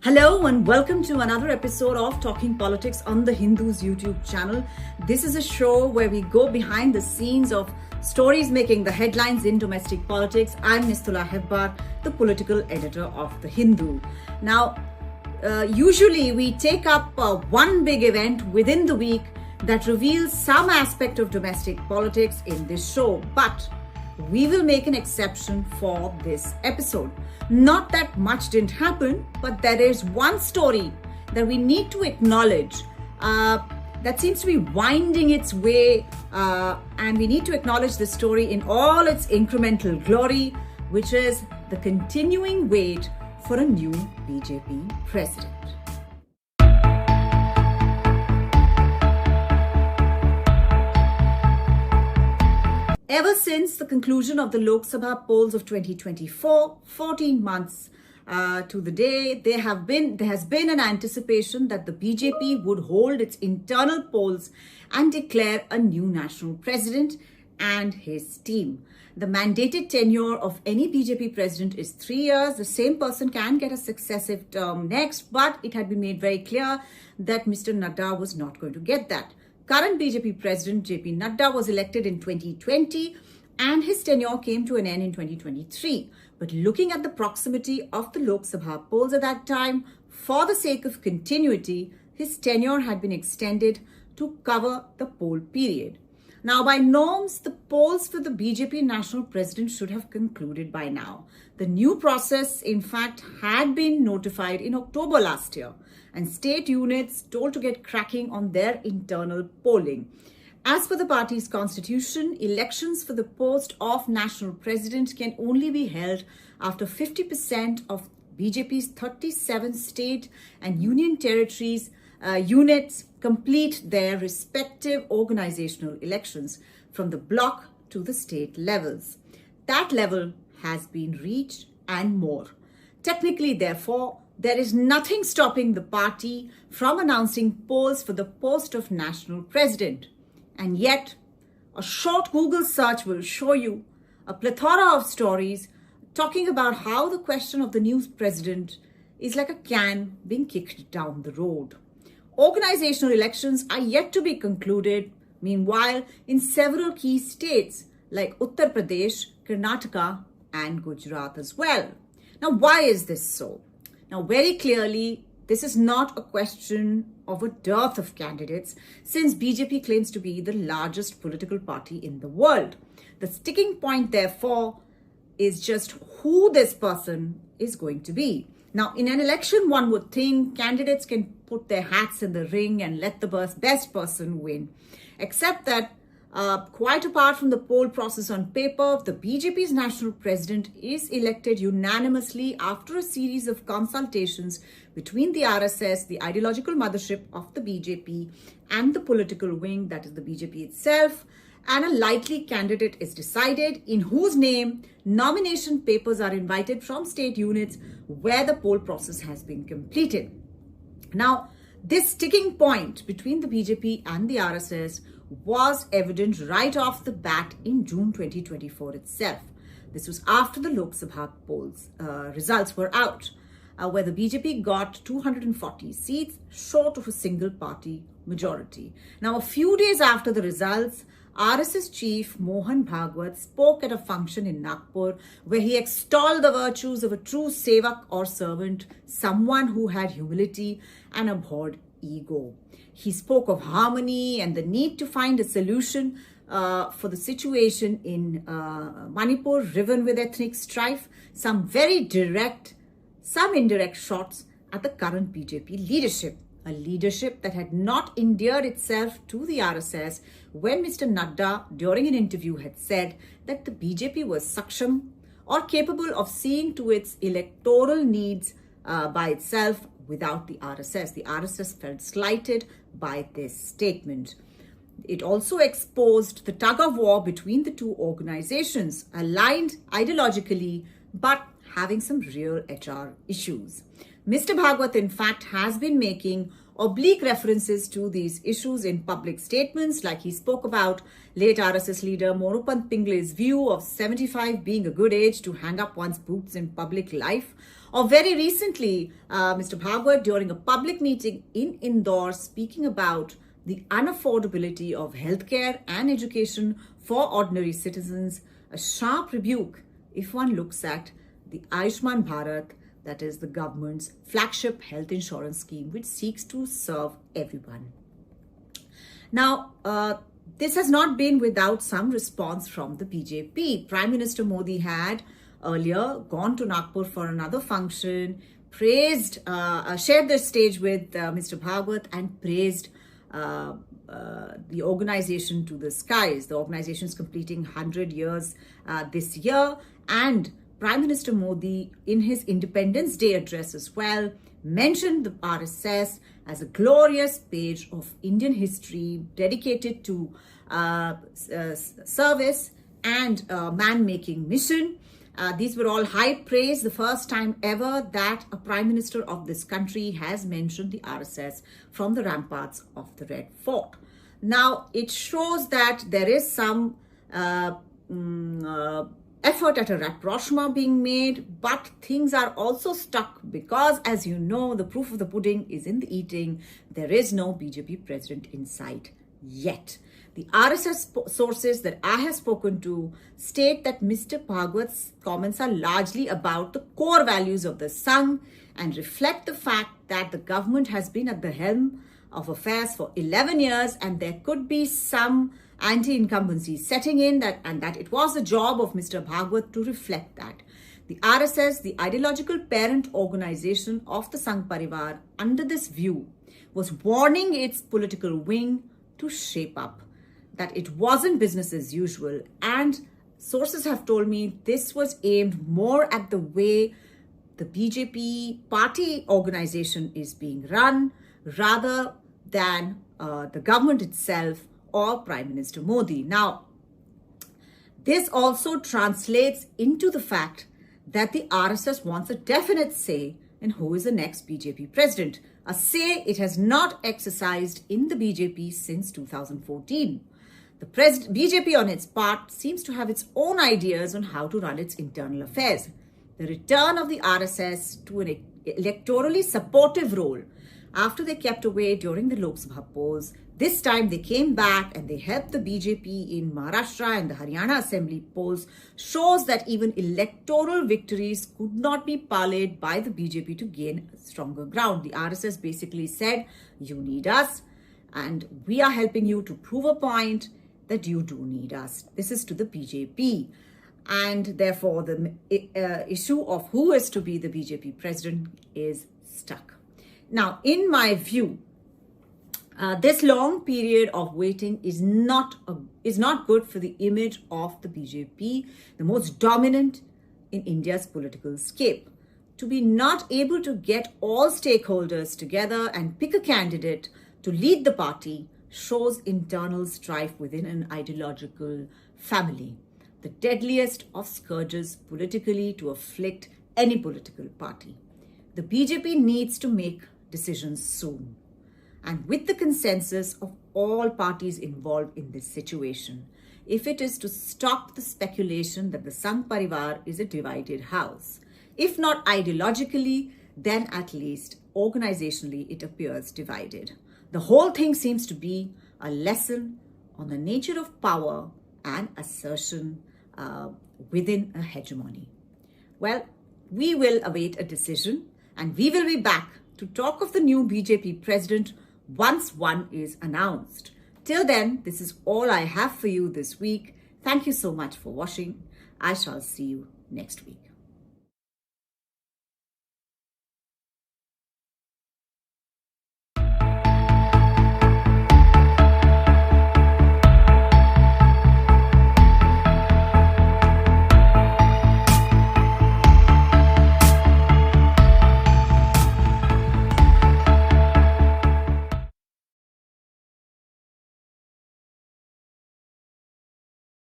Hello and welcome to another episode of Talking Politics on the Hindu's YouTube channel. This is a show where we go behind the scenes of stories making the headlines in domestic politics. I'm Nistula Hebbar, the political editor of The Hindu. Now, usually we take up one big event within the week that reveals some aspect of domestic politics in this show, but we will make an exception for this episode. Not that much didn't happen, but there is one story that we need to acknowledge that seems to be winding its way, and we need to acknowledge the story in all its incremental glory, which is the continuing wait for a new BJP president. Ever since the conclusion of the Lok Sabha polls of 2024, 14 months to the day, there has been an anticipation that the BJP would hold its internal polls and declare a new national president and his team. The mandated tenure of any BJP president is 3 years. The same person can get a successive term next, but it had been made very clear that Mr. Nadda was not going to get that. Current BJP President JP Nadda was elected in 2020 and his tenure came to an end in 2023. But looking at the proximity of the Lok Sabha polls at that time, for the sake of continuity, his tenure had been extended to cover the poll period. Now, by norms, the polls for the BJP National President should have concluded by now. The new process, in fact, had been notified in October last year, and state units told to get cracking on their internal polling. As per the party's constitution, elections for the post of national president can only be held after 50% of BJP's 37 state and union territories units complete their respective organizational elections from the block to the state levels. That level has been reached and more. Technically, therefore, there is nothing stopping the party from announcing polls for the post of national president. And yet, a short Google search will show you a plethora of stories talking about how the question of the new president is like a can being kicked down the road. Organizational elections are yet to be concluded, meanwhile, in several key states like Uttar Pradesh, Karnataka, and Gujarat as well. Now, why is this so? Now, very clearly, this is not a question of a dearth of candidates, since BJP claims to be the largest political party in the world. The sticking point, therefore, is just who this person is going to be. Now, in an election, one would think candidates can put their hats in the ring and let the best person win. Except that, quite apart from the poll process on paper, the BJP's national president is elected unanimously after a series of consultations between the RSS, the ideological mothership of the BJP, and the political wing, that is the BJP itself, and a likely candidate is decided in whose name nomination papers are invited from state units where the poll process has been completed. Now, this sticking point between the BJP and the RSS was evident right off the bat in June 2024 itself. This was after the Lok Sabha polls results were out, where the BJP got 240 seats, short of a single party majority. Now, a few days after the results, RSS chief Mohan Bhagwat spoke at a function in Nagpur where he extolled the virtues of a true sevak or servant, someone who had humility and abhorred ego. He spoke of harmony and the need to find a solution for the situation in Manipur, riven with ethnic strife, some very direct, some indirect shots at the current BJP leadership. A leadership that had not endeared itself to the RSS when Mr. Nadda, during an interview, had said that the BJP was saksham or capable of seeing to its electoral needs by itself without the RSS. The RSS felt slighted by this statement. It also exposed the tug of war between the two organizations, aligned ideologically, but having some real HR issues. Mr. Bhagwat, in fact, has been making oblique references to these issues in public statements, like he spoke about late RSS leader Morupant Pingle's view of 75 being a good age to hang up one's boots in public life, Or very recently, Mr. Bhagwat, during a public meeting in Indore, speaking about the unaffordability of healthcare and education for ordinary citizens, a sharp rebuke if one looks at the Ayushman Bharat, that is the government's flagship health insurance scheme, which seeks to serve everyone. Now, this has not been without some response from the BJP. Prime Minister Modi had earlier gone to Nagpur for another function, praised, shared the stage with Mr. Bhagwat and praised the organization to the skies. The organization is completing 100 years this year, and Prime Minister Modi, in his Independence Day address as well, mentioned the RSS as a glorious page of Indian history dedicated to service and man-making mission. These were all high praise, the first time ever that a Prime Minister of this country has mentioned the RSS from the ramparts of the Red Fort. Now, it shows that there is some effort at a rapprochement being made, but things are also stuck because, as you know, the proof of the pudding is in the eating. There is no BJP president in sight yet. The RSS sources that I have spoken to state that Mr. Bhagwat's comments are largely about the core values of the Sangh and reflect the fact that the government has been at the helm of affairs for 11 years and there could be some anti-incumbency setting in, and that it was the job of Mr. Bhagwat to reflect that. The RSS, the ideological parent organization of the Sangh Parivar, under this view, was warning its political wing to shape up, that it wasn't business as usual. And sources have told me this was aimed more at the way the BJP party organization is being run rather than the government itself or Prime Minister Modi. Now, this also translates into the fact that the RSS wants a definite say in who is the next BJP president, a say it has not exercised in the BJP since 2014. The BJP on its part seems to have its own ideas on how to run its internal affairs. The return of the RSS to an electorally supportive role after they kept away during the Lok Sabha polls, this time they came back and they helped the BJP in Maharashtra and the Haryana Assembly polls, shows that even electoral victories could not be parlayed by the BJP to gain stronger ground. The RSS basically said, you need us and we are helping you to prove a point that you do need us. This is to the BJP. And therefore, the issue of who is to be the BJP president is stuck. Now, in my view, this long period of waiting is not good for the image of the BJP, the most dominant in India's political scape. To be not able to get all stakeholders together and pick a candidate to lead the party shows internal strife within an ideological family, the deadliest of scourges politically to afflict any political party. The BJP needs to make decisions soon, and with the consensus of all parties involved in this situation, if it is to stop the speculation that the Sangh Parivar is a divided house. If not ideologically, then at least organizationally it appears divided. The whole thing seems to be a lesson on the nature of power and assertion within a hegemony. Well, we will await a decision and we will be back to talk of the new BJP president once one is announced. Till then, this is all I have for you this week. Thank you so much for watching. I shall see you next week.